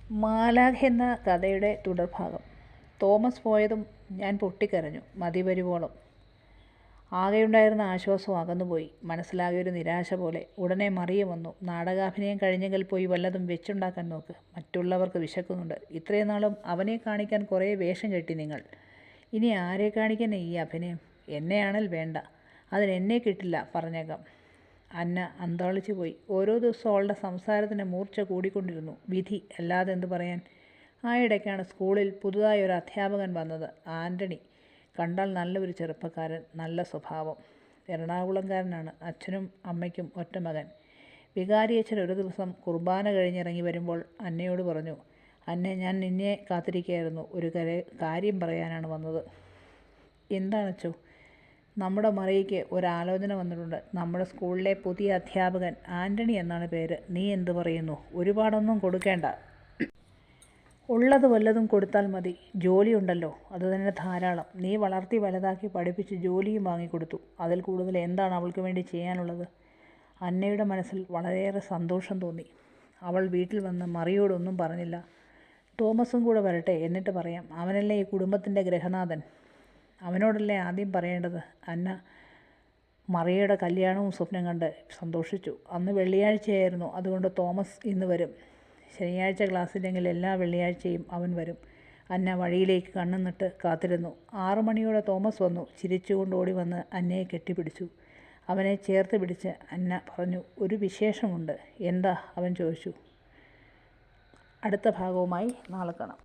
മാലാഖ എന്ന കഥയുടെ തുടർഭാഗം. തോമസ് പോയതും ഞാൻ പൊട്ടിക്കരഞ്ഞു മതിവരുവോളം. ആകെയുണ്ടായിരുന്ന ആശ്വാസം അകന്നുപോയി. മനസ്സിലാകെ ഒരു നിരാശ പോലെ. ഉടനെ മറിയ വന്നു. നാടകാഭിനയം കഴിഞ്ഞെങ്കിൽ പോയി വല്ലതും വെച്ചുണ്ടാക്കാൻ നോക്ക്. മറ്റുള്ളവർക്ക് വിശക്കുന്നുണ്ട്. ഇത്രയും നാളും അവനെ കാണിക്കാൻ കുറേ വേഷം കെട്ടി നിങ്ങൾ. ഇനി ആരെ കാണിക്കാൻ ഈ അഭിനയം? എന്നെയാണേൽ വേണ്ട. അതിനെന്നെ കിട്ടില്ല, പറഞ്ഞേക്കാം. അന്ന അന്താളിച്ചു പോയി. ഓരോ ദിവസവും അവളുടെ സംസാരത്തിന് മൂർച്ച കൂടിക്കൊണ്ടിരുന്നു. വിധി, അല്ലാതെ എന്തു പറയാൻ. ആ ഇടയ്ക്കാണ് സ്കൂളിൽ പുതുതായി ഒരു അധ്യാപകൻ വന്നത്. ആൻ്റണി. കണ്ടാൽ നല്ലൊരു ചെറുപ്പക്കാരൻ, നല്ല സ്വഭാവം. എറണാകുളംകാരനാണ്. അച്ഛനും അമ്മയ്ക്കും ഒറ്റ മകൻ. വികാരിയച്ഛൻ ഒരു ദിവസം കുർബാന കഴിഞ്ഞിറങ്ങി വരുമ്പോൾ അന്നയോട് പറഞ്ഞു, അന്നെ, ഞാൻ നിന്നെ കാത്തിരിക്കുകയായിരുന്നു. ഒരു കാര്യം പറയാനാണ് വന്നത്. എന്താണച്ചോ? നമ്മുടെ മറിയയ്ക്ക് ഒരാലോചന വന്നിട്ടുണ്ട്. നമ്മുടെ സ്കൂളിലെ പുതിയ അധ്യാപകൻ ആൻ്റണി എന്നാണ് പേര്. നീ എന്തു പറയുന്നു? ഒരുപാടൊന്നും കൊടുക്കേണ്ട. ഉള്ളത് വല്ലതും കൊടുത്താൽ മതി. ജോലിയുണ്ടല്ലോ, അതുതന്നെ ധാരാളം. നീ വളർത്തി വലുതാക്കി പഠിപ്പിച്ച് ജോലിയും വാങ്ങിക്കൊടുത്തു. അതിൽ കൂടുതൽ എന്താണ് അവൾക്ക് വേണ്ടി ചെയ്യാനുള്ളത്? അന്നയുടെ മനസ്സിൽ വളരെയേറെ സന്തോഷം തോന്നി. അവൾ വീട്ടിൽ വന്ന് മറിയോടൊന്നും പറഞ്ഞില്ല. തോമസും കൂടെ വരട്ടെ, എന്നിട്ട് പറയാം. അവനല്ലേ ഈ കുടുംബത്തിൻ്റെ ഗൃഹനാഥൻ. അവനോടല്ലേ ആദ്യം പറയേണ്ടത്. അന്ന മറിയയുടെ കല്യാണവും സ്വപ്നം കണ്ട് സന്തോഷിച്ചു. അന്ന് വെള്ളിയാഴ്ചയായിരുന്നു. അതുകൊണ്ട് തോമസ് ഇന്ന് വരും. ശനിയാഴ്ച ക്ലാസ്സില്ലെങ്കിൽ എല്ലാ വെള്ളിയാഴ്ചയും അവൻ വരും. അന്ന വഴിയിലേക്ക് കണ്ണുനട്ട് കാത്തിരുന്നു. 6 മണിയോടെ തോമസ് വന്നു. ചിരിച്ചുകൊണ്ട് ഓടി വന്ന് അന്നയെ കെട്ടിപ്പിടിച്ചു. അവനെ ചേർത്ത് പിടിച്ച് അന്ന പറഞ്ഞു, ഒരു വിശേഷമുണ്ട്. എന്താ? അവൻ ചോദിച്ചു. അടുത്ത ഭാഗവുമായി നാളെ കാണാം.